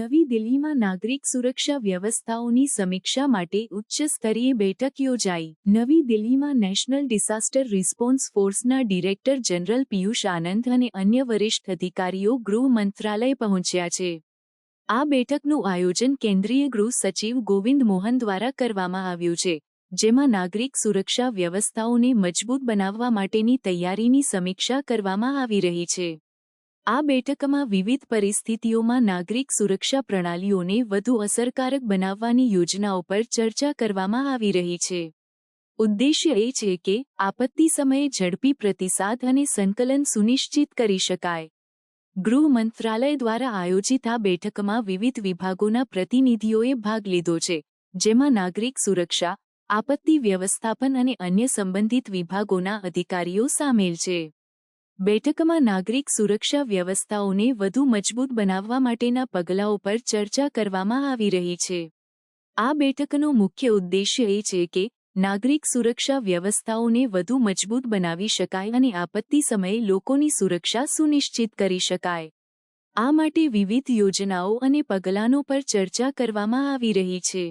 નવી દિલ્હીમાં નાગરિક સુરક્ષા વ્યવસ્થાઓની સમીક્ષા માટે ઉચ્ચ સ્તરીય બેઠક યોજાઈ। નવી દિલ્હીમાં નેશનલ ડિઝાસ્ટર રિસ્પોન્સ ફોર્સના ડિરેક્ટર જનરલ પિયુષ આનંદ અને અન્ય વરિષ્ઠ અધિકારીઓ ગૃહ મંત્રાલય પહોંચ્યા છે। આ બેઠકનું આયોજન કેન્દ્રીય ગૃહ સચિવ ગોવિંદ મોહન દ્વારા કરવામાં આવ્યું છે, જેમાં નાગરિક સુરક્ષા વ્યવસ્થાઓને મજબૂત બનાવવા માટેની તૈયારીની સમીક્ષા કરવામાં આવી રહી છે। આ બેઠકમાં વિવિધ પરિસ્થિતિઓમાં નાગરિક સુરક્ષા પ્રણાલીઓને વધુ અસરકારક બનાવવાની યોજનાઓ પર ચર્ચા કરવામાં આવી રહી છે। ઉદ્દેશ્ય એ છે કે આપત્તિ સમયે ઝડપી પ્રતિસાદ અને સંકલન સુનિશ્ચિત કરી શકાય। ગૃહ મંત્રાલય દ્વારા આયોજિત આ બેઠકમાં વિવિધ વિભાગોના પ્રતિનિધિઓએ ભાગ લીધો છે, જેમાં નાગરિક સુરક્ષા, આપત્તિ વ્યવસ્થાપન અને અન્ય સંબંધિત વિભાગોના અધિકારીઓ સામેલ છે। બેઠકમાં નાગરિક સુરક્ષા વ્યવસ્થાઓને વધુ મજબૂત બનાવવા માટેના પગલાઓ પર ચર્ચા કરવામાં આવી રહી છે। આ બેઠકનો મુખ્ય ઉદ્દેશ્ય એ છે કે નાગરિક સુરક્ષા વ્યવસ્થાઓને વધુ મજબૂત બનાવી શકાય અને આપત્તિ સમયે લોકોની સુરક્ષા સુનિશ્ચિત કરી શકાય। આ માટે વિવિધ યોજનાઓ અને પગલાંઓ પર ચર્ચા કરવામાં આવી રહી છે।